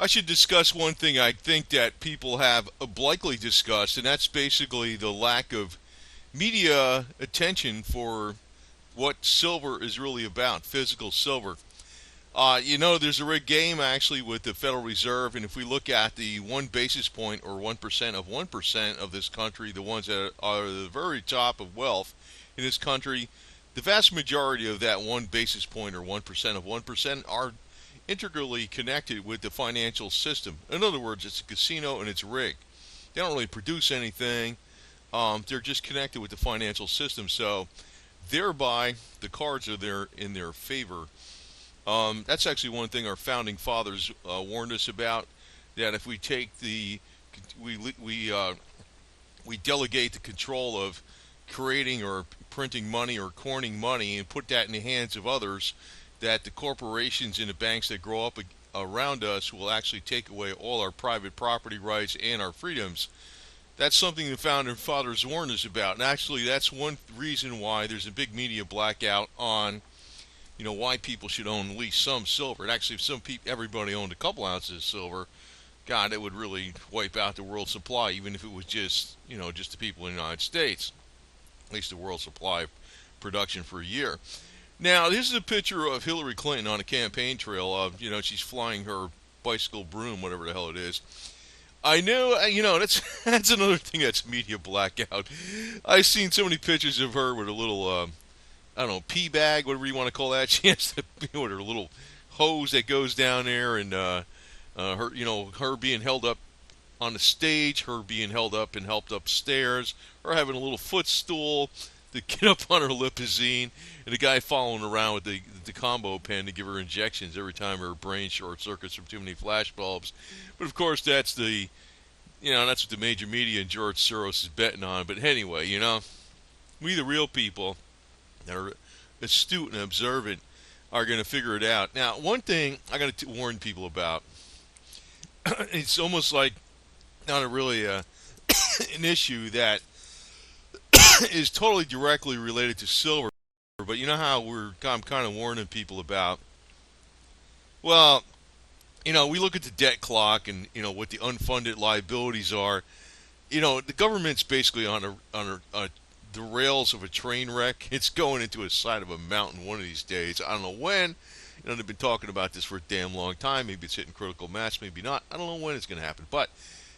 I should discuss one thing I think that people have obliquely discussed, and that's basically the lack of media attention for what silver is really about, physical silver. There's a rigged game actually with the Federal Reserve, and if we look at the 1 basis point or 1% of 1% of this country, the ones that are the very top of wealth in this country, the vast majority of that 1 basis point or 1% of 1% are integrally connected with the financial system. In other words, it's a casino and it's rigged. They don't really produce anything. They're just connected with the financial system, so thereby the cards are there in their favor. That's actually one thing our founding fathers warned us about. That if we take we we delegate the control of creating or printing money or coining money and put that in the hands of others, that the corporations and the banks that grow up around us will actually take away all our private property rights and our freedoms. That's something the founding fathers warned us about, and actually that's one reason why there's a big media blackout on why people should own at least some silver. And actually, if everybody owned a couple ounces of silver, God, it would really wipe out the world supply, even if it was just the people in the United States, at least the world supply of production for a year. Now, this is a picture of Hillary Clinton on a campaign trail. She's flying her bicycle broom, whatever the hell it is. I know, that's another thing that's media blackout. I've seen so many pictures of her with a little, I don't know, pee bag, whatever you want to call that. She has with her little hose that goes down there, and her being held up on the stage, her being held up and helped upstairs, her having a little footstool to get up on her limousine, and a guy following around with the combo pen to give her injections every time her brain short circuits from too many flash bulbs. But of course, that's that's what the major media and George Soros is betting on. But anyway, we the real people that are astute and observant are going to figure it out. Now, one thing I got to warn people about, it's almost like not a really an issue that is totally directly related to silver, but you know how I'm kind of warning people about. Well, we look at the debt clock and what the unfunded liabilities are. The government's basically on the rails of a train wreck. It's going into a side of a mountain one of these days. I don't know when. They've been talking about this for a damn long time. Maybe it's hitting critical mass, maybe not. I don't know when it's going to happen. But,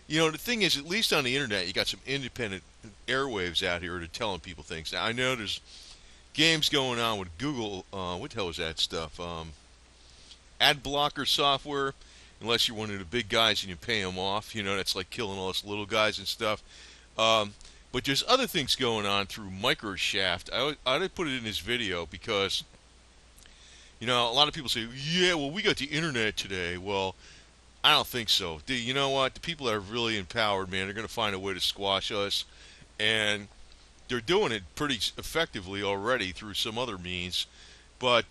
the thing is, at least on the internet, you got some independent airwaves out here that are telling people things. Now, I know there's games going on with Google. What the hell is that stuff? Ad blocker software. Unless you're one of the big guys and you pay them off. That's like killing all us little guys and stuff. But there's other things going on through Microshaft. I put it in this video because, a lot of people say, yeah, well, we got the internet today. Well, I don't think so. You know what? The people that are really empowered, man, they're going to find a way to squash us. And they're doing it pretty effectively already through some other means. But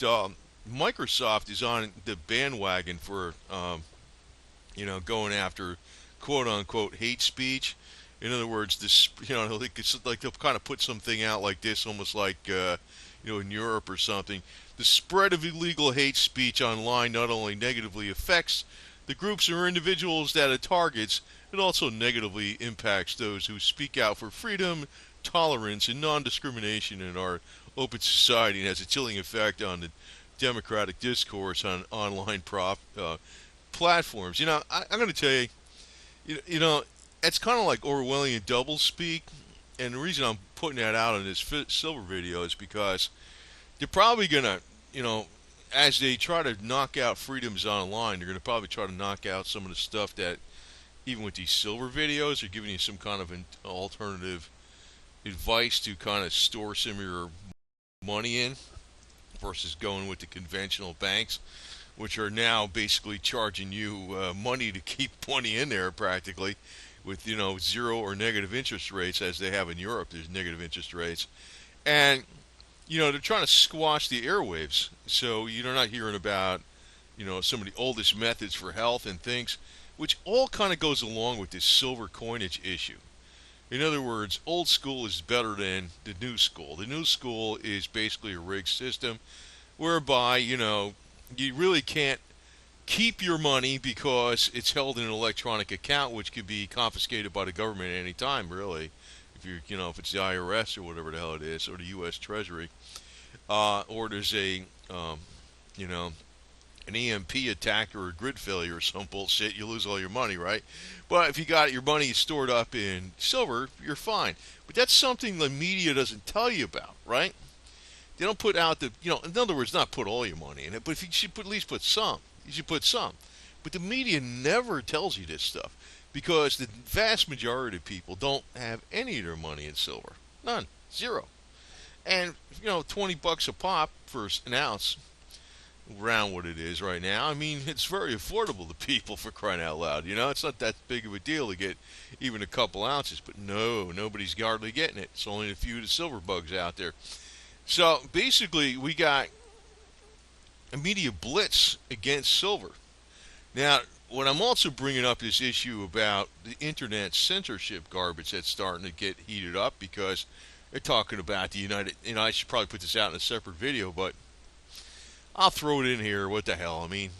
Microsoft is on the bandwagon for, going after quote-unquote hate speech. In other words, this, it's like they'll kind of put something out like this, almost like, in Europe or something. The spread of illegal hate speech online not only negatively affects the groups or individuals that it targets, it also negatively impacts those who speak out for freedom, tolerance, and non-discrimination in our open society, and has a chilling effect on the democratic discourse on online platforms. I'm going to tell you, it's kind of like Orwellian doublespeak, and the reason I'm putting that out in this silver video is because they're probably going to, as they try to knock out freedoms online, they're going to probably try to knock out some of the stuff that, even with these silver videos, are giving you some kind of an alternative advice to kind of store some of your money in versus going with the conventional banks, which are now basically charging you money to keep money in there practically with, zero or negative interest rates, as they have in Europe. There's negative interest rates. And they're trying to squash the airwaves. So you're not hearing about, some of the oldest methods for health and things, which all kind of goes along with this silver coinage issue. In other words, old school is better than the new school. The new school is basically a rigged system whereby, you really can't keep your money because it's held in an electronic account, which could be confiscated by the government at any time, really. If you're, if it's the IRS or whatever the hell it is, or the U.S. Treasury, or there's you know, an EMP attack or a grid failure or some bullshit, you lose all your money, right? But if you got your money stored up in silver, you're fine. But that's something the media doesn't tell you about, right? They don't put out in other words, not put all your money in it, but if you should at least put some. You should put some. But the media never tells you this stuff because the vast majority of people don't have any of their money in silver. None. Zero. And, $20 a pop for an ounce, around what it is right now. I mean, it's very affordable to people, for crying out loud. It's not that big of a deal to get even a couple ounces. But no, nobody's hardly getting it. It's only a few of the silver bugs out there. So basically, we got a media blitz against silver. Now, what I'm also bringing up this issue about the internet censorship garbage that's starting to get heated up because they're talking about the United. I should probably put this out in a separate video, but I'll throw it in here. What the hell? I mean,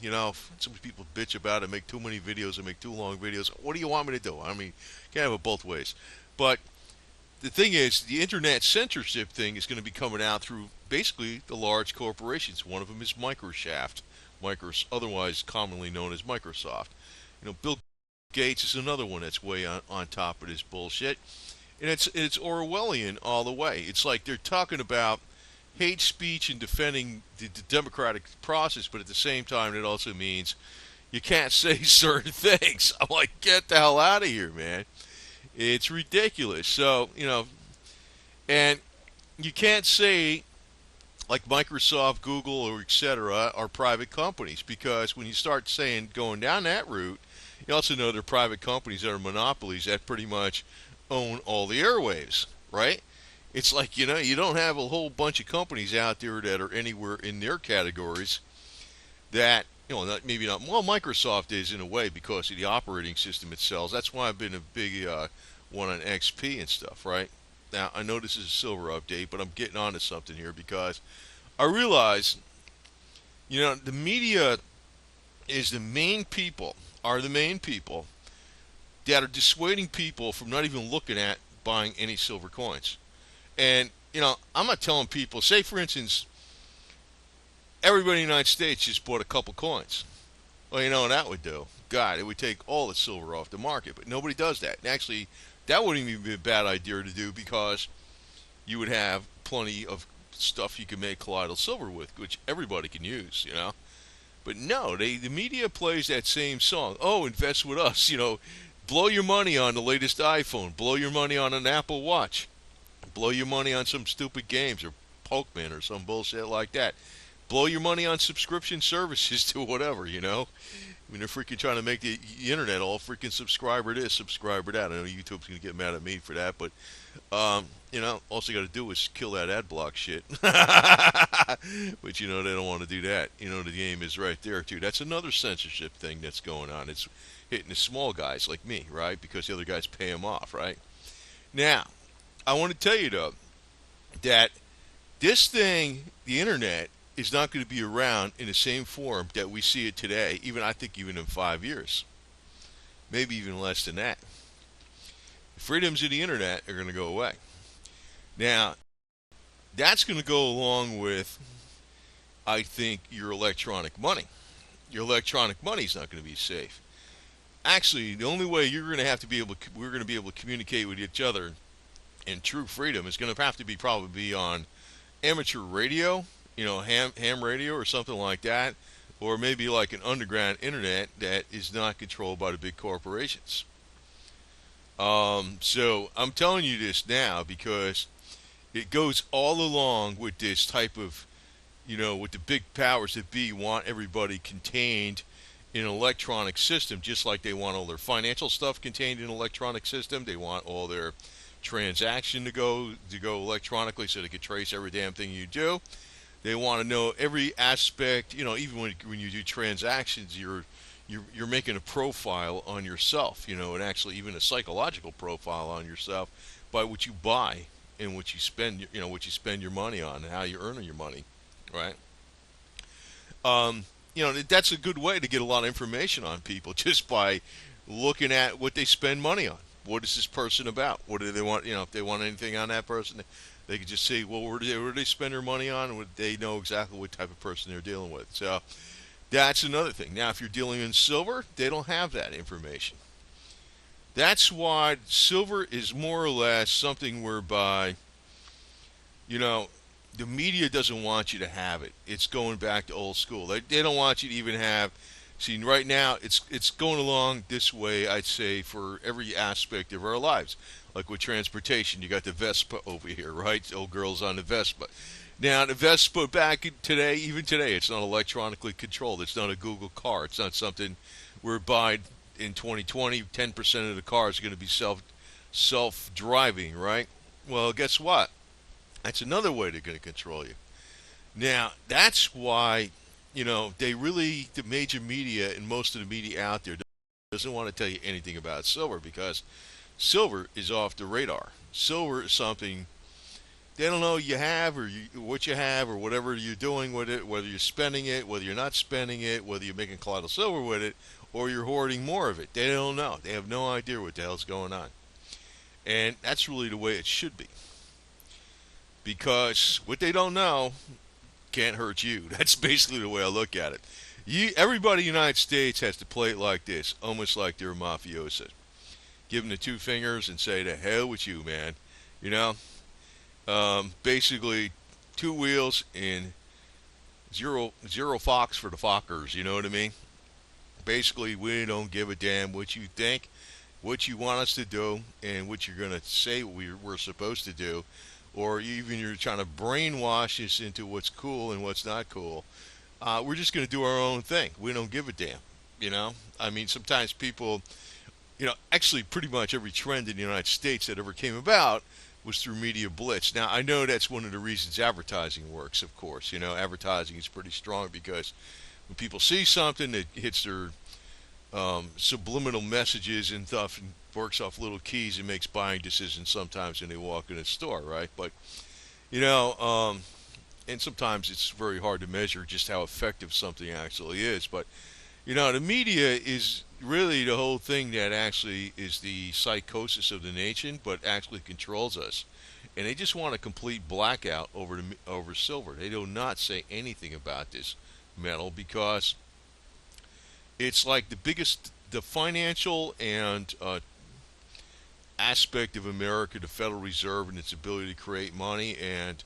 some people bitch about it, make too many videos, and make too long videos. What do you want me to do? I mean, can't have it both ways. But the thing is, the internet censorship thing is going to be coming out through basically the large corporations. One of them is Microsoft, otherwise commonly known as Microsoft. Bill Gates is another one that's way on top of this bullshit. And it's Orwellian all the way. It's like they're talking about hate speech and defending the democratic process, but at the same time, it also means you can't say certain things. I'm like, get the hell out of here, man. It's ridiculous. So, and you can't say like Microsoft, Google, or etc. are private companies because when you start going down that route, you also know they're private companies that are monopolies that pretty much own all the airwaves, right? It's like, you don't have a whole bunch of companies out there that are anywhere in their categories that, maybe not. Well, Microsoft is in a way because of the operating system it sells. That's why I've been a big one on XP and stuff, right? Now, I know this is a silver update, but I'm getting onto something here because I realize, the media is the main people that are dissuading people from not even looking at buying any silver coins. And, I'm not telling people, say for instance, everybody in the United States just bought a couple coins. Well, you know what that would do? God, it would take all the silver off the market, but nobody does that. And actually, that wouldn't even be a bad idea to do because you would have plenty of stuff you can make colloidal silver with, which everybody can use, But no, the media plays that same song. Oh, invest with us, blow your money on the latest iPhone, blow your money on an Apple Watch, blow your money on some stupid games or Pokemon or some bullshit like that. Blow your money on subscription services to whatever, I mean, they're freaking trying to make the internet all freaking subscriber this, subscriber that. I know YouTube's going to get mad at me for that, but, all you got to do is kill that ad block shit. But, they don't want to do that. The game is right there, too. That's another censorship thing that's going on. It's hitting the small guys like me, right? Because the other guys pay them off, right? Now, I want to tell you, though, that this thing, the internet, is not going to be around in the same form that we see it today, even in 5 years. Maybe even less than that. The freedoms of the internet are going to go away. Now, that's going to go along with, I think, your electronic money. Your electronic money is not going to be safe. Actually, the only way we're going to be able to communicate with each other in true freedom is going to have to be probably on amateur radio, ham radio or something like that, or maybe like an underground internet that is not controlled by the big corporations. So I'm telling you this now because it goes all along with this type of, with the big powers that be want everybody contained in an electronic system, just like they want all their financial stuff contained in an electronic system. They want all their transaction to go electronically so they can trace every damn thing you do. They want to know every aspect, even when you do transactions, you're making a profile on yourself, and actually even a psychological profile on yourself by what you buy and what you spend, what you spend your money on and how you earn your money, right? that's a good way to get a lot of information on people just by looking at what they spend money on. What is this person about? What do they want? If they want anything on that person, they could just see, well, where do they spend their money on? Would they know exactly what type of person they're dealing with? So that's another thing. Now, if you're dealing in silver, they don't have that information. That's why silver is more or less something whereby, you know, the media doesn't want you to have it. It's going back to old school. They don't want you to even have. See, right now it's going along this way. I'd say for every aspect of our lives, like with transportation, you got the Vespa over here, right? Old girls on the Vespa. Now the Vespa today, even today, it's not electronically controlled. It's not a Google car. It's not something whereby in 2020, 10% of the cars are going to be self driving, right? Well, guess what? That's another way they're going to control you. Now, that's why, the major media and most of the media out there doesn't want to tell you anything about silver because silver is off the radar. Silver is something they don't know you have or what you have or whatever you're doing with it, whether you're spending it, whether you're not spending it, whether you're making a clot of silver with it, or you're hoarding more of it. They don't know. They have no idea what the hell's going on. And that's really the way it should be. Because what they don't know can't hurt you. That's basically the way I look at it. Everybody in the United States has to play it like this, almost like they're a mafioso. Give them the two fingers and say, to hell with you, man. You know? Basically, two wheels and zero fox for the Fockers. You know what I mean? Basically, we don't give a damn what you think, what you want us to do, and what you're going to say we're supposed to do, or even you're trying to brainwash us into what's cool and what's not cool. We're just going to do our own thing. We don't give a damn. I mean, sometimes people, actually pretty much every trend in the United States that ever came about was through media blitz. Now, I know that's one of the reasons advertising works, of course. Advertising is pretty strong because when people see something that hits their subliminal messages and stuff and works off little keys and makes buying decisions sometimes when they walk in a store, right? But, and sometimes it's very hard to measure just how effective something actually is. But, the media is really the whole thing that actually is the psychosis of the nation, but actually controls us. And they just want a complete blackout over silver. They do not say anything about this metal because it's like the financial and aspect of America, the Federal Reserve and its ability to create money, and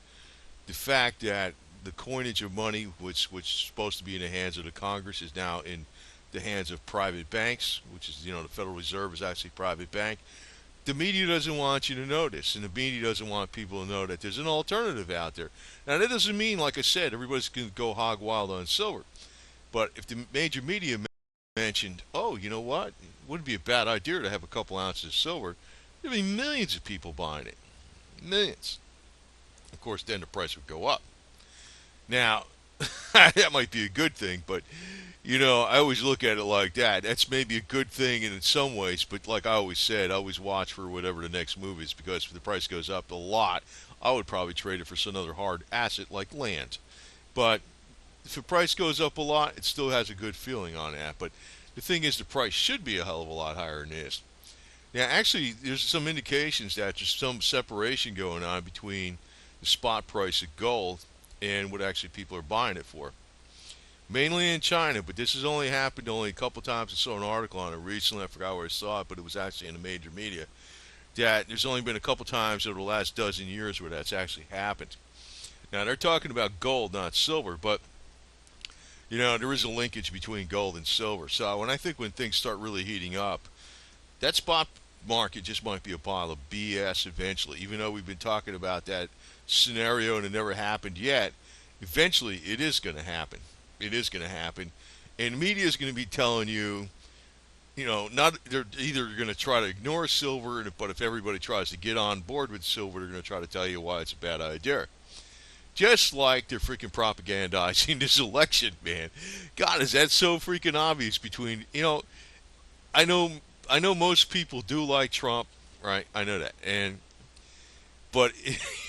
the fact that the coinage of money, which is supposed to be in the hands of the Congress, is now in the hands of private banks, which is, the Federal Reserve is actually a private bank. The media doesn't want you to know this, and the media doesn't want people to know that there's an alternative out there. Now, that doesn't mean, like I said, everybody's going to go hog wild on silver. But if the major media mentioned, oh, you know what? It wouldn't be a bad idea to have a couple ounces of silver. There'd be millions of people buying it. Millions. Of course, then the price would go up. Now, that might be a good thing, but, I always look at it like that. That's maybe a good thing in some ways, but like I always said, I always watch for whatever the next move is, because if the price goes up a lot, I would probably trade it for some other hard asset like land. But if the price goes up a lot, it still has a good feeling on that. But the thing is, the price should be a hell of a lot higher than this. Now, actually, there's some indications that there's some separation going on between the spot price of gold and what actually people are buying it for. Mainly in China, but this has only happened only a couple times. I saw an article on it recently. I forgot where I saw it, but it was actually in the major media. That there's only been a couple times over the last dozen years where that's actually happened. Now, they're talking about gold, not silver, but there is a linkage between gold and silver. So when things start really heating up, that spot market just might be a pile of BS eventually. Even though we've been talking about that scenario and it never happened yet, eventually it is going to happen. It is going to happen. And the media is going to be telling you, they're either going to try to ignore silver, but if everybody tries to get on board with silver, they're going to try to tell you why it's a bad idea. Just like they're freaking propagandizing this election, man. God, is that so freaking obvious between, I know most people do like Trump, right? I know that. But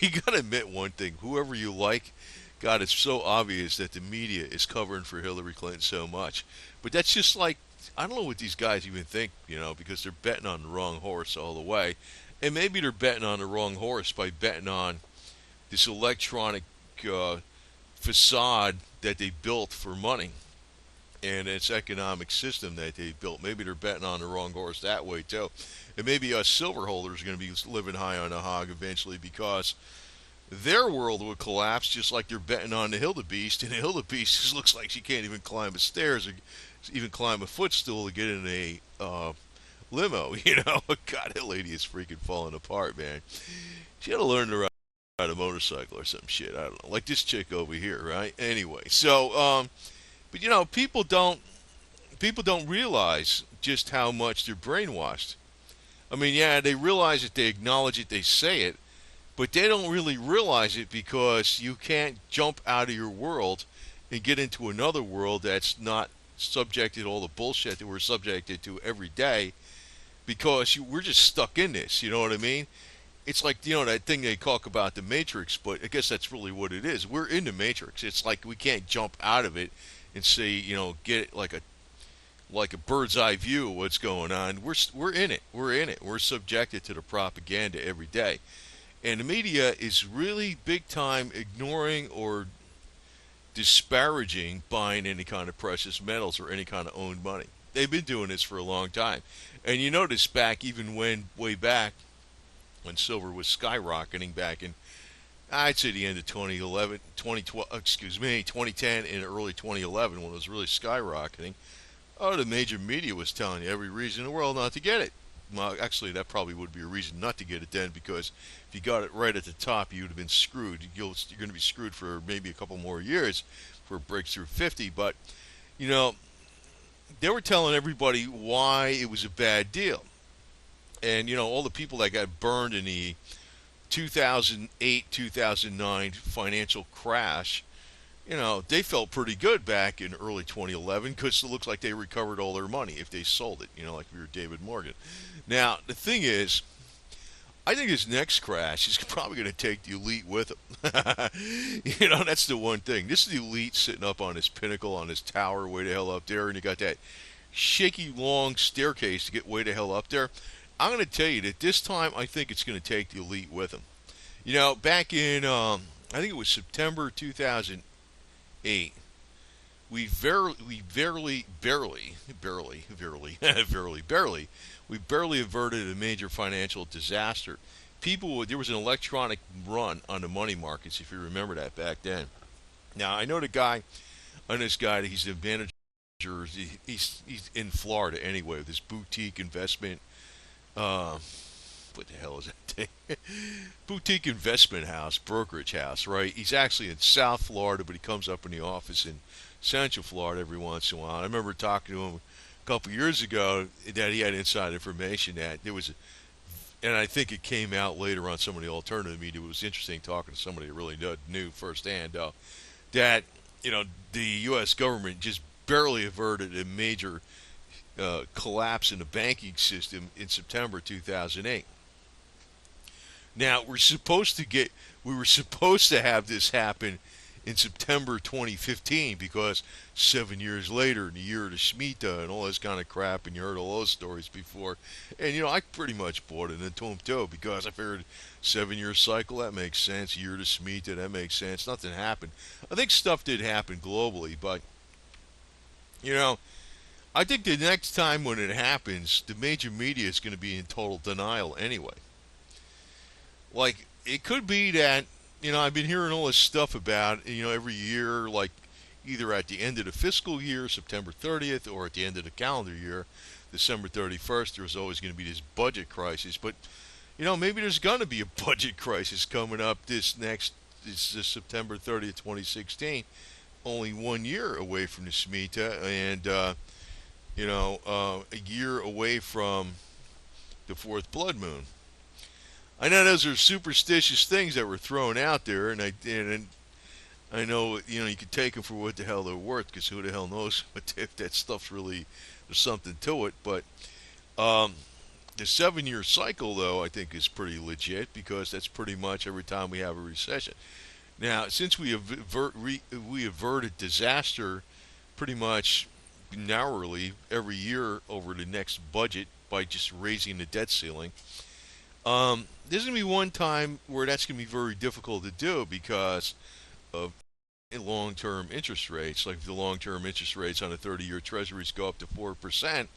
you got to admit one thing. Whoever you like, God, it's so obvious that the media is covering for Hillary Clinton so much. But that's just like, I don't know what these guys even think, because they're betting on the wrong horse all the way. And maybe they're betting on the wrong horse by betting on this electronic uh, facade that they built for money and its economic system that they built. Maybe they're betting on the wrong horse that way too. And maybe us silver holders are going to be living high on the hog eventually because their world would collapse just like they're betting on the Hildebeest. And the Hildebeest just looks like she can't even climb the stairs or even climb a footstool to get in a limo. God, that lady is freaking falling apart, man. She had to learn to ride a motorcycle or some shit. I don't know, like this chick over here, right? Anyway, so but people don't realize just how much they're brainwashed. I mean, yeah, they realize it, they acknowledge it, they say it, but they don't really realize it because you can't jump out of your world and get into another world that's not subjected to all the bullshit that we're subjected to every day because we're just stuck in this. You know what I mean? It's like that thing they talk about the Matrix, but I guess that's really what it is. We're in the Matrix. It's like we can't jump out of it and say get like a bird's eye view of what's going on. We're in it. We're in it. We're subjected to the propaganda every day, and the media is really big time ignoring or disparaging buying any kind of precious metals or any kind of owned money. They've been doing this for a long time, and you notice back even way back when silver was skyrocketing back in, I'd say, the end of 2011, 2012, excuse me, 2010 and early 2011 when it was really skyrocketing. Oh, the major media was telling you every reason in the world not to get it. Well, actually, that probably would be a reason not to get it then, because if you got it right at the top, you would have been screwed. You're going to be screwed for maybe a couple more years before it breaks through 50. But, you know, they were telling everybody why it was a bad deal. And, all the people that got burned in the 2008 2009 financial crash, they felt pretty good back in early 2011 because it looks like they recovered all their money if they sold it, like we were David Morgan. Now, the thing is, I think his next crash is probably going to take the elite with him. That's the one thing. This is the elite sitting up on his pinnacle, on his tower, way the hell up there, and you got that shaky, long staircase to get way the hell up there. I'm going to tell you that this time I think it's going to take the elite with him. Back in, I think it was September 2008, we barely averted a major financial disaster. There was an electronic run on the money markets, if you remember that back then. Now, I know this guy, he's a manager, he's in Florida anyway, with this boutique investment, what the hell is that thing? Boutique investment house, brokerage house, right? He's actually in South Florida, but he comes up in the office in Central Florida every once in a while. I remember talking to him a couple years ago that he had inside information that there was, and I think it came out later on some of the alternative media. It was interesting talking to somebody that really knew firsthand that the U.S. government just barely averted a major collapse in the banking system in September 2008. Now we were supposed to have this happen in September 2015 because 7 years later, in the year of the Shemitah and all this kind of crap, and you heard all those stories before, and I pretty much bought it into them too because I figured 7 year cycle, that makes sense. Year to Shemitah, that makes sense. Nothing happened. I think stuff did happen globally, but I think the next time when it happens, the major media is going to be in total denial anyway. Like, it could be that, I've been hearing all this stuff about, every year, like either at the end of the fiscal year, September 30th, or at the end of the calendar year, December 31st, there's always going to be this budget crisis. But, maybe there's going to be a budget crisis coming up this September 30th, 2016, only 1 year away from the Shemitah, and, a year away from the fourth blood moon. I know those are superstitious things that were thrown out there, and I know you can take them for what the hell they're worth, because who the hell knows if that stuff's really, there's something to it. But the 7 year cycle, though, I think is pretty legit, because that's pretty much every time we have a recession. Now, since we averted disaster pretty much narrowly every year over the next budget by just raising the debt ceiling, there's going to be one time where that's going to be very difficult to do because of long-term interest rates. Like if the long-term interest rates on the 30-year treasuries go up to 4%,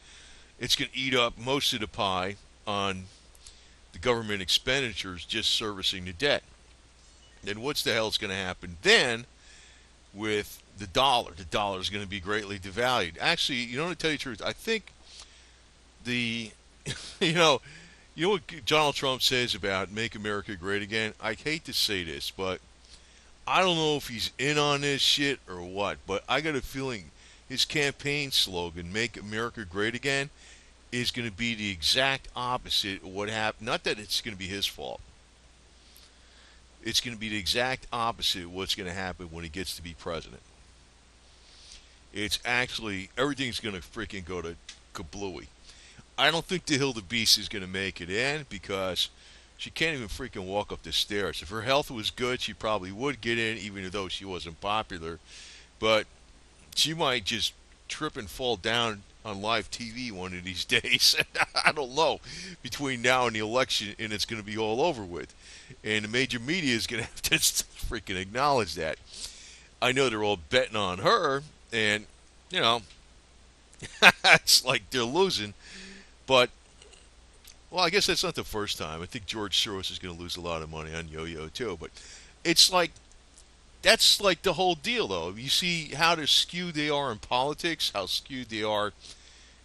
it's going to eat up most of the pie on the government expenditures just servicing the debt. Then what's the hell's going to happen then with the dollar? The dollar is going to be greatly devalued. Actually, to tell you the truth, I think the, you know, what Donald Trump says about "Make America Great Again." I hate to say this, but I don't know if he's in on this shit or what. But I got a feeling his campaign slogan "Make America Great Again" is going to be the exact opposite of what happened. Not that it's going to be his fault. It's going to be the exact opposite of what's going to happen when he gets to be president. It's actually everything's going to freaking go to kablooey. I don't think the Hilda Beast is going to make it in because she can't even freaking walk up the stairs. If her health was good, she probably would get in, even though she wasn't popular. But she might just trip and fall down on live TV one of these days. I don't know. Between now and the election, and it's going to be all over with. And the major media is going to have to freaking acknowledge that. I know they're all betting on her, and, you know, it's like they're losing. But, well, I guess that's not the first time. I think George Soros is going to lose a lot of money on Yo-Yo, too. But it's like, that's like the whole deal, though. You see how skewed they are in politics, how skewed they are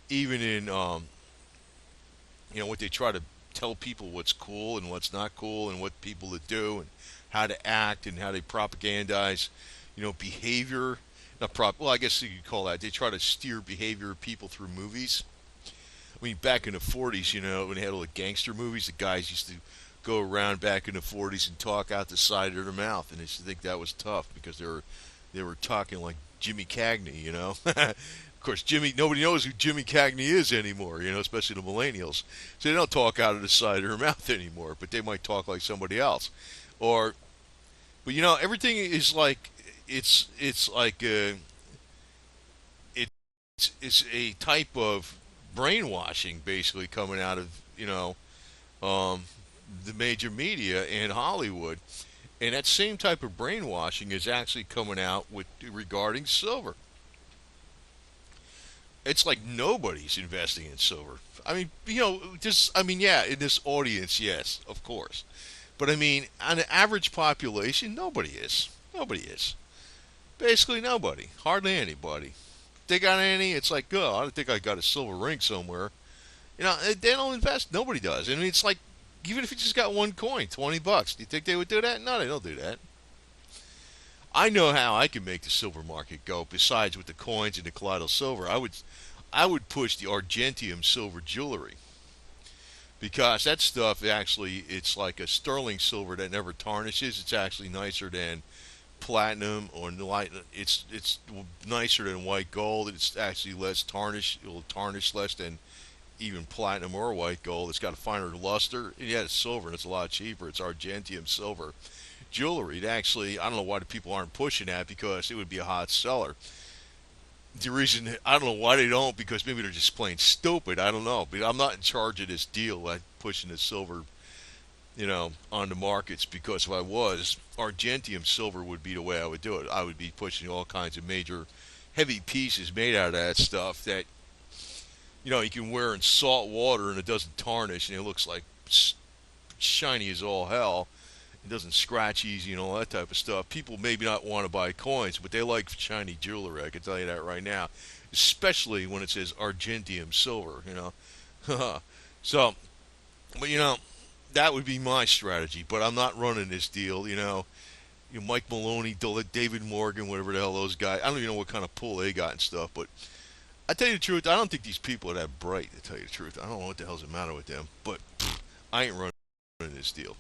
even in, what they try to tell people what's cool and what's not cool and what people to do and how to act and how they propagandize, behavior. Well, I guess you could call that. They try to steer behavior of people through movies. I mean, back in the 40s, when they had all the gangster movies, the guys used to go around back in the 40s and talk out the side of their mouth, and they used to think that was tough because they were talking like Jimmy Cagney, Of course, nobody knows who Jimmy Cagney is anymore, especially the millennials. So they don't talk out of the side of their mouth anymore, but they might talk like somebody else. But everything is like it's like it's a type of brainwashing basically coming out of um, the major media and Hollywood, and that same type of brainwashing is actually coming out with regarding silver. It's like nobody's investing in silver. I mean, yeah, in this audience, yes, of course, but I mean, on the average population, nobody is. Nobody is. Basically, nobody. Hardly anybody. They got any? It's like, oh, I don't think I got a silver ring somewhere. They don't invest. Nobody does. I mean, it's like, even if you just got one coin, $20, do you think they would do that? No, they don't do that. I know how I can make the silver market go. Besides with the coins and the colloidal silver, I would push the argentium silver jewelry because that stuff actually it's like a sterling silver that never tarnishes. It's actually nicer than platinum or light. It's nicer than white gold. It's actually less tarnish. It will tarnish less than even platinum or white gold. It's got a finer luster. And yeah, it's silver and it's a lot cheaper. It's argentium silver jewelry. It actually, I don't know why the people aren't pushing that because it would be a hot seller. The reason I don't know why they don't because maybe they're just plain stupid. I don't know, but I'm not in charge of this deal. Like pushing the silver, on the markets because if I was, argentium silver would be the way I would do it. I would be pushing all kinds of major, heavy pieces made out of that stuff that you can wear in salt water and it doesn't tarnish and it looks like shiny as all hell. It doesn't scratch easy and all that type of stuff. People maybe not want to buy coins, but they like shiny jewelry. I can tell you that right now, especially when it says argentium silver. So, but that would be my strategy. But I'm not running this deal. Mike Maloney, David Morgan, whatever the hell those guys. I don't even know what kind of pull they got and stuff. But I tell you the truth, I don't think these people are that bright. To tell you the truth, I don't know what the hell's the matter with them. But I ain't running this deal.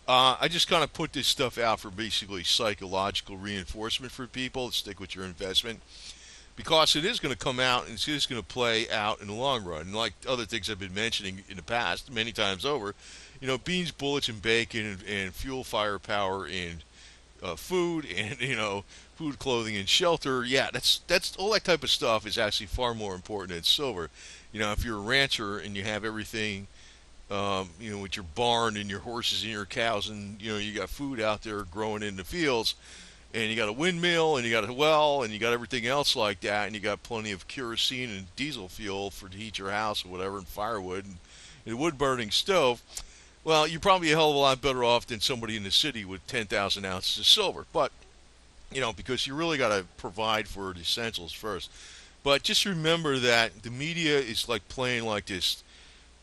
I just kind of put this stuff out for basically psychological reinforcement for people to stick with your investment because it is going to come out and it's just going to play out in the long run. And like other things I've been mentioning in the past, many times over, beans, bullets, and bacon and fuel firepower and food and food, clothing, and shelter. Yeah, that's all that type of stuff is actually far more important than silver. If you're a rancher and you have everything, with your barn and your horses and your cows, and you got food out there growing in the fields, and you got a windmill, and you got a well, and you got everything else like that, and you got plenty of kerosene and diesel fuel to heat your house or whatever, and firewood and a wood burning stove. Well, you're probably a hell of a lot better off than somebody in the city with 10,000 ounces of silver. But because you really got to provide for the essentials first. But just remember that the media is like playing like this,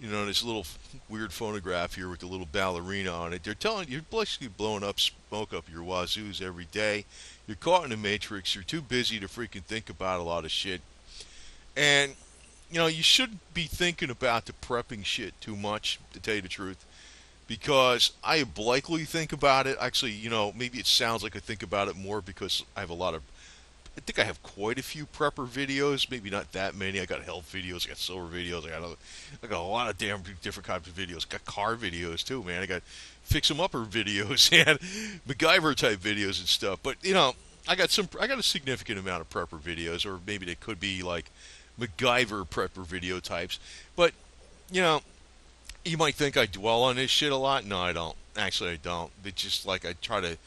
this little weird phonograph here with the little ballerina on it. They're telling you, you're basically blowing up smoke up your wazoos every day. You're caught in the matrix. You're too busy to freaking think about a lot of shit. And, you shouldn't be thinking about the prepping shit too much, to tell you the truth. Because I obliquely think about it. Actually, maybe it sounds like I think about it more because I think I have quite a few prepper videos. Maybe not that many. I got health videos. I got silver videos. I got a lot of damn different kinds of videos. I got car videos too, man. I got fix 'em upper videos and MacGyver type videos and stuff. But I got a significant amount of prepper videos, or maybe they could be like MacGyver prepper video types. But you might think I dwell on this shit a lot. No, I don't. Actually, I don't. It's just like I try to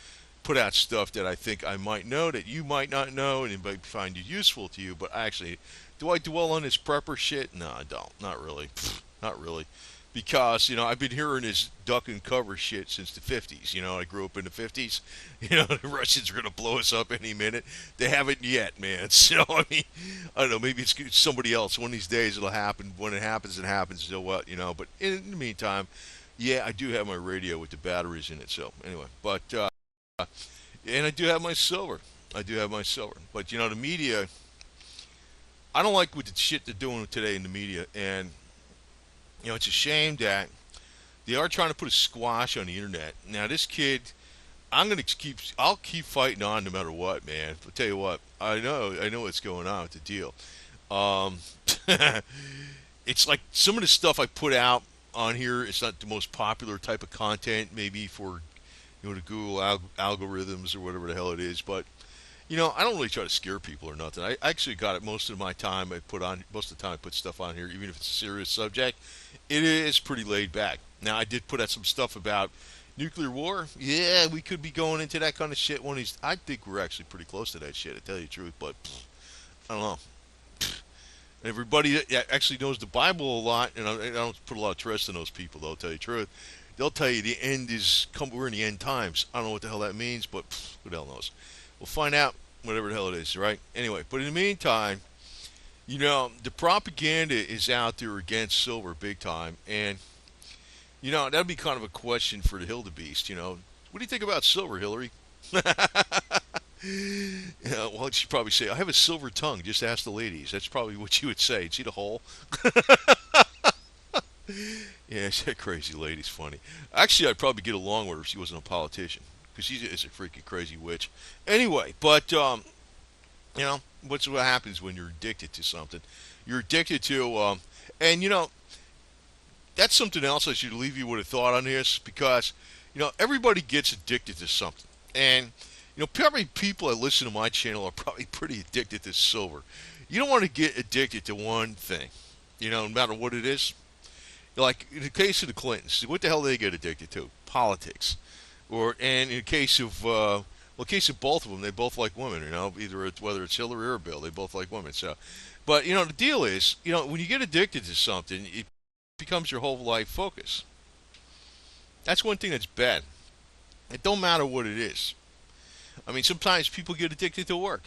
put out stuff that I think I might know that you might not know, and it might find it useful to you. But actually, do I dwell on this prepper shit? No, I don't. Not really. Not really. Because, I've been hearing this duck and cover shit since the 50s. I grew up in the 50s. The Russians are going to blow us up any minute. They haven't yet, man. So, I don't know. Maybe it's somebody else. One of these days it'll happen. When it happens, it happens. So what, But in the meantime, yeah, I do have my radio with the batteries in it. So, anyway. But, and I do have my silver. But, the media, I don't like what the shit they're doing today in the media. And, it's a shame that they are trying to put a squash on the internet. Now, this kid, I'll keep fighting on no matter what, man. I'll tell you what, I know what's going on with the deal. It's like some of the stuff I put out on here, it's not the most popular type of content, maybe for, the Google algorithms or whatever the hell it is, but I don't really try to scare people or nothing. I actually got it most of the time I put stuff on here, even if it's a serious subject. It is pretty laid back. Now, I did put out some stuff about nuclear war. Yeah, we could be going into that kind of shit one of these. I think we're actually pretty close to that shit, to tell you the truth, but I don't know. Everybody that actually knows the Bible a lot, and I don't put a lot of trust in those people, though, to tell you the truth. They'll tell you the end is we're in the end times. I don't know what the hell that means, but who the hell knows? We'll find out, whatever the hell it is, right? Anyway, but in the meantime, the propaganda is out there against silver big time. And, that'd be kind of a question for the Hildebeest, What do you think about silver, Hillary? Well, she'd probably say, I have a silver tongue. Just ask the ladies. That's probably what you would say. See the hole? Yeah, that crazy lady's funny. Actually, I'd probably get along with her if she wasn't a politician. Because she is a freaking crazy witch. Anyway, but, what's what happens when you're addicted to something? You're addicted to, and, that's something else I should leave you with a thought on this. Because, everybody gets addicted to something. And, probably people that listen to my channel are probably pretty addicted to silver. You don't want to get addicted to one thing, no matter what it is. Like, in the case of the Clintons, what the hell do they get addicted to? Politics. And in the case of, both of them, they both like women, whether it's Hillary or Bill, they both like women. So, but, the deal is, when you get addicted to something, it becomes your whole life focus. That's one thing that's bad. It don't matter what it is. I mean, sometimes people get addicted to work.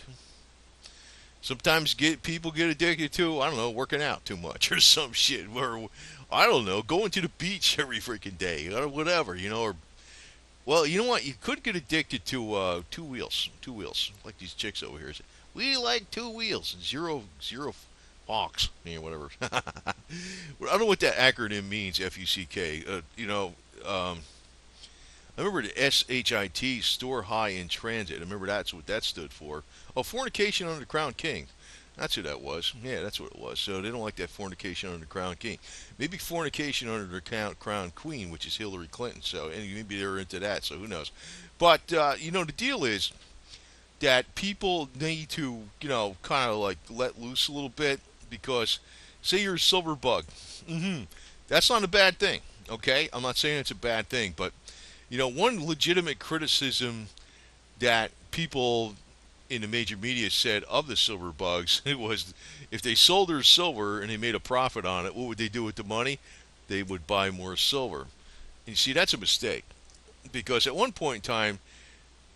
Sometimes people get addicted to, I don't know, working out too much or some shit. Or, I don't know, going to the beach every freaking day or whatever, or, well, you know what? You could get addicted to two wheels, like these chicks over here. We like two wheels, zero hawks, whatever. I don't know what that acronym means, F-U-C-K. I remember the SHIT, Store High in Transit. I remember that's what that stood for. Oh, Fornication under the Crown King. That's who that was. Yeah, that's what it was. So they don't like that fornication under the crown king. Maybe fornication under the crown queen, which is Hillary Clinton. So and maybe they're into that. So who knows? But the deal is that people need to, kind of like let loose a little bit because, say you're a silver bug, that's not a bad thing. Okay, I'm not saying it's a bad thing, but one legitimate criticism that people in the major media said of the silver bugs it was if they sold their silver and they made a profit on it, what would they do with the money? They would buy more silver. And you see, that's a mistake because at one point in time,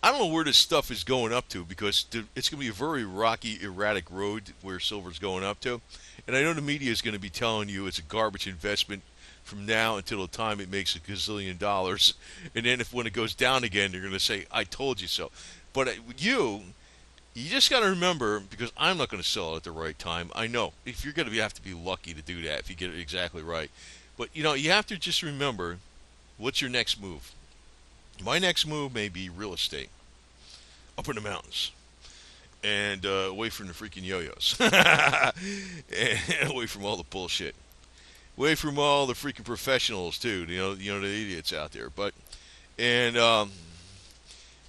I don't know where this stuff is going up to because it's going to be a very rocky, erratic road where silver's going up to. And I know the media is going to be telling you it's a garbage investment from now until the time it makes $1 gazillion. And then when it goes down again, they're going to say, I told you so. But you just got to remember, because I'm not going to sell it at the right time. I know. If you're going to have to be lucky to do that if you get it exactly right. But, you have to just remember, what's your next move? My next move may be real estate up in the mountains and away from the freaking yo-yos and away from all the bullshit, away from all the freaking professionals too. The idiots out there. But and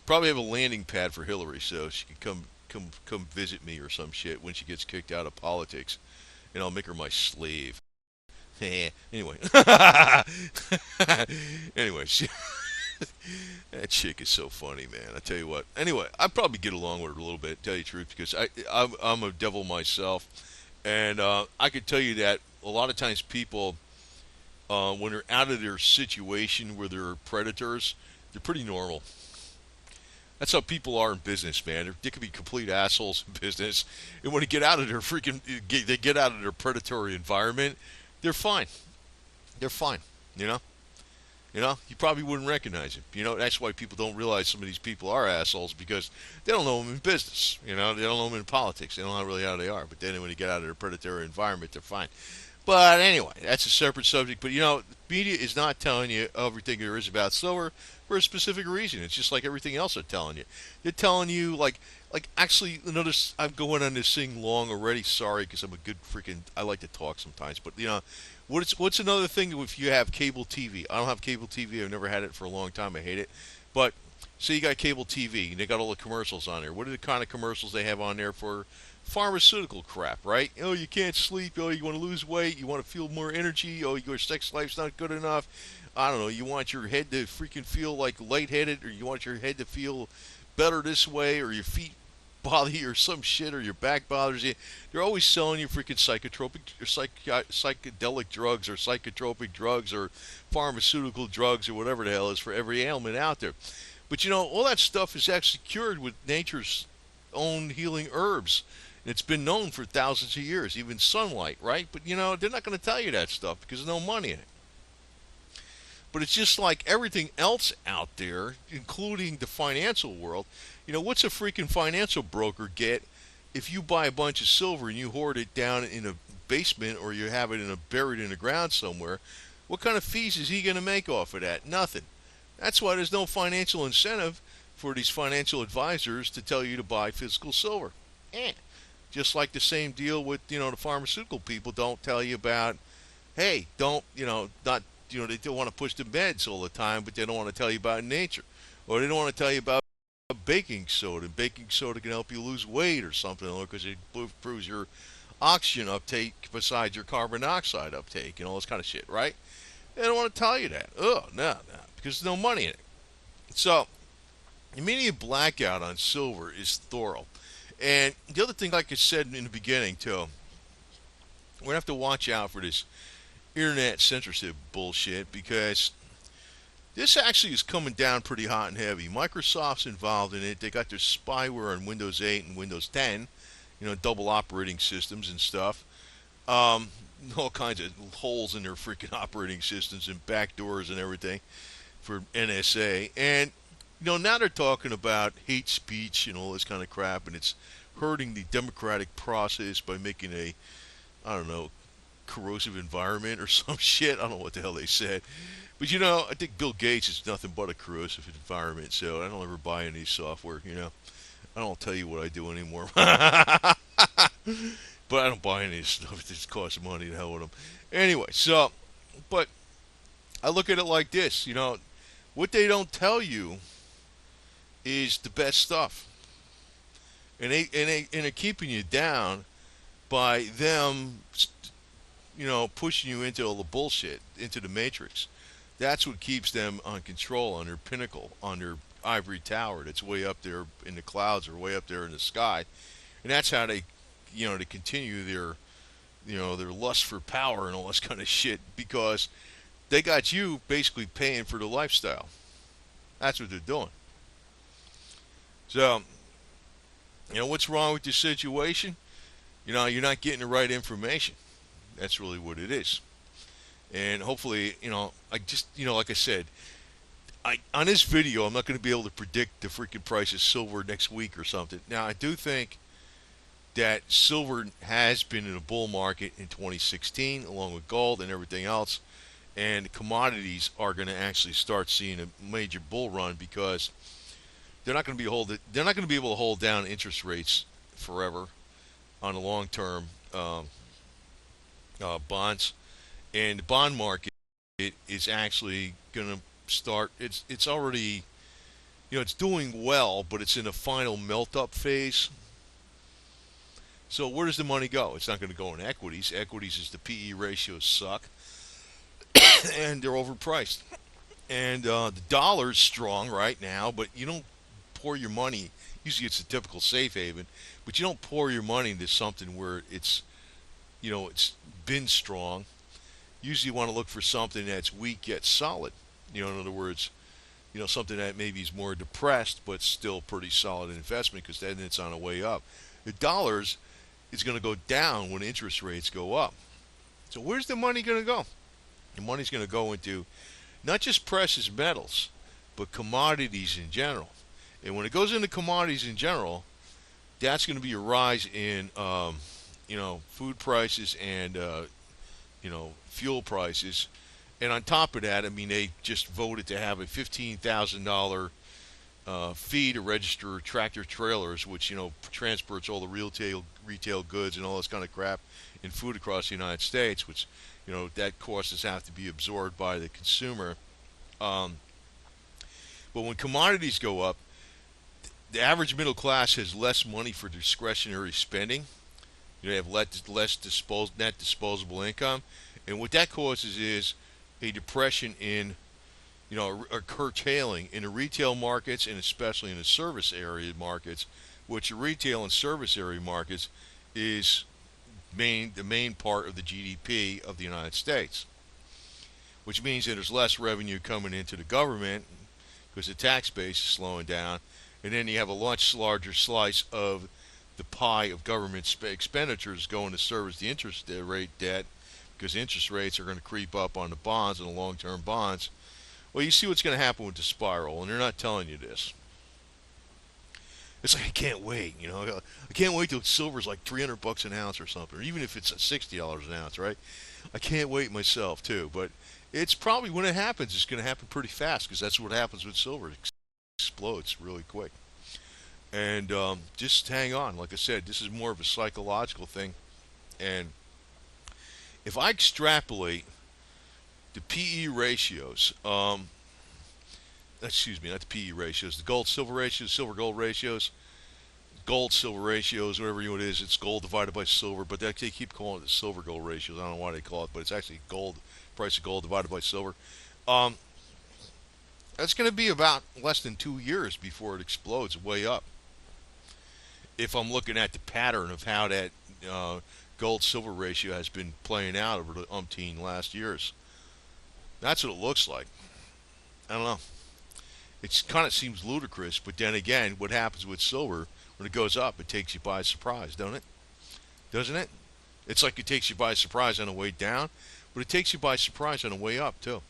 probably have a landing pad for Hillary so she can come visit me or some shit when she gets kicked out of politics, and I'll make her my slave. Anyway, anyway, that chick is so funny, man. I tell you what. Anyway, I'd probably get along with her a little bit, tell you the truth, because I'm a devil myself, and I could tell you that a lot of times people, when they're out of their situation where they're predators, they're pretty normal. That's how people are in business, man. They can be complete assholes in business, and when they get out of their they get out of their predatory environment, they're fine. They're fine. You know. You probably wouldn't recognize him. That's why people don't realize some of these people are assholes because they don't know them in business. They don't know them in politics. They don't know really how they are. But then when you get out of their predatory environment, they're fine. But anyway, that's a separate subject. But media is not telling you everything there is about silver for a specific reason. It's just like everything else they're telling you. They're telling you like actually, notice I'm going on this thing long already. Sorry, because I'm a good freaking. I like to talk sometimes, but what's another thing if you have cable TV? I don't have cable TV. I've never had it for a long time. I hate it. But say you got cable TV and they got all the commercials on there. What are the kind of commercials they have on there for pharmaceutical crap, right? Oh, you can't sleep. Oh, you want to lose weight. You want to feel more energy. Oh, your sex life's not good enough. I don't know. You want your head to freaking feel like lightheaded, or you want your head to feel better this way, or your feet bother you, or some shit, or your back bothers you. They're always selling you freaking psychotropic or psychedelic drugs, or psychotropic drugs, or pharmaceutical drugs, or whatever the hell is for every ailment out there. But all that stuff is actually cured with nature's own healing herbs. It's been known for thousands of years, even sunlight, right? But they're not going to tell you that stuff because there's no money in it. But it's just like everything else out there, including the financial world. What's a freaking financial broker get if you buy a bunch of silver and you hoard it down in a basement or you have it buried in the ground somewhere? What kind of fees is he going to make off of that? Nothing. That's why there's no financial incentive for these financial advisors to tell you to buy physical silver. Just like the same deal with, the pharmaceutical people don't tell you about, hey, don't, not, they don't want to push the meds all the time, but they don't want to tell you about nature. Or they don't want to tell you about baking soda. Baking soda can help you lose weight or something, because it improves your oxygen uptake besides your carbon dioxide uptake and all this kind of shit, right? They don't want to tell you that. Oh, no, because there's no money in it. So, the immediate blackout on silver is thorough. And the other thing, like I said in the beginning, too, we're going to have to watch out for this internet censorship bullshit, because this actually is coming down pretty hot and heavy. Microsoft's involved in it. They got their spyware on Windows 8 and Windows 10, double operating systems and stuff. All kinds of holes in their freaking operating systems and backdoors and everything for NSA. And now they're talking about hate speech and all this kind of crap, and it's hurting the democratic process by making I don't know, corrosive environment or some shit. I don't know what the hell they said. But, I think Bill Gates is nothing but a corrosive environment, so I don't ever buy any software, I don't tell you what I do anymore. But I don't buy any of this stuff. It just costs money to hell with them. Anyway, so, but I look at it like this. What they don't tell you is the best stuff, and they're keeping you down by them, pushing you into all the bullshit, into the matrix. That's what keeps them on control, on their pinnacle, on their ivory tower that's way up there in the clouds or way up there in the sky, and that's how they continue their lust for power and all this kind of shit because they got you basically paying for the lifestyle. That's what they're doing. So, what's wrong with your situation? You're not getting the right information. That's really what it is. And hopefully, I just, like I said, on this video, I'm not going to be able to predict the freaking price of silver next week or something. Now, I do think that silver has been in a bull market in 2016, along with gold and everything else. And commodities are going to actually start seeing a major bull run because they're not going to be able to hold down interest rates forever on the long term bonds, and the bond market is actually going to start. It's already it's doing well, but it's in a final melt up phase. So where does the money go? It's not going to go in equities. Equities is the PE ratios suck, and they're overpriced. And the dollar's strong right now, but you don't pour your money. Usually it's a typical safe haven, but you don't pour your money into something where it's been strong. Usually you want to look for something that's weak yet solid. In other words, something that maybe is more depressed but still pretty solid investment because then it's on a way up. The dollars is going to go down when interest rates go up. So where's the money going to go? The money's going to go into not just precious metals, but commodities in general. And when it goes into commodities in general, that's going to be a rise in, food prices and, fuel prices. And on top of that, I mean, they just voted to have a $15,000 fee to register tractor trailers, which transports all the retail goods and all this kind of crap and food across the United States, which that costs have to be absorbed by the consumer. But when commodities go up, the average middle class has less money for discretionary spending. They have less net disposable income, and what that causes is a depression in, a curtailing in the retail markets and especially in the service area markets, which the retail and service area markets is the main part of the GDP of the United States, which means that there's less revenue coming into the government because the tax base is slowing down, and then you have a much larger slice of the pie of government expenditures going to service the interest rate debt because interest rates are going to creep up on the bonds and the long-term bonds. Well, you see what's going to happen with the spiral, and they're not telling you this. It's like I can't wait, I can't wait till silver's like $300 an ounce or something, or even if it's $60 an ounce, right? I can't wait myself too, but it's probably when it happens, it's going to happen pretty fast because that's what happens with silver. It explodes really quick. And just hang on. Like I said, this is more of a psychological thing. And if I extrapolate the PE ratios, excuse me, not the PE ratios, the gold-silver ratios, silver-gold ratios, gold-silver ratios, whatever it is, it's gold divided by silver, but they keep calling it the silver-gold ratios. I don't know why they call it, but it's actually gold, price of gold divided by silver. That's going to be about less than 2 years before it explodes way up. If I'm looking at the pattern of how that gold-silver ratio has been playing out over the umpteen last years. That's what it looks like. I don't know. It kind of seems ludicrous, but then again, what happens with silver, when it goes up, it takes you by surprise, don't it? Doesn't it? It's like it takes you by surprise on the way down, but it takes you by surprise on the way up, too.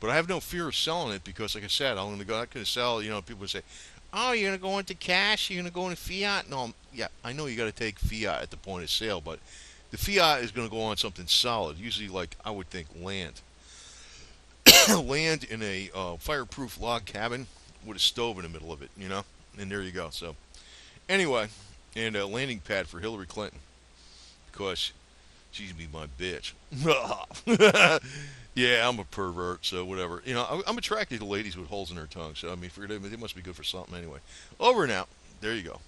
But I have no fear of selling it because, like I said, I'm not going to sell, people say, oh, you're going to go into cash? You're going to go into fiat? No, yeah, I know you got to take fiat at the point of sale, but the fiat is going to go on something solid, usually like I would think land. Land in a fireproof log cabin with a stove in the middle of it, and there you go. So, anyway, and a landing pad for Hillary Clinton. because she's gonna be my bitch. Yeah, I'm a pervert, so whatever. I'm attracted to ladies with holes in their tongue. So I mean, they must be good for something anyway. Over and out. There you go.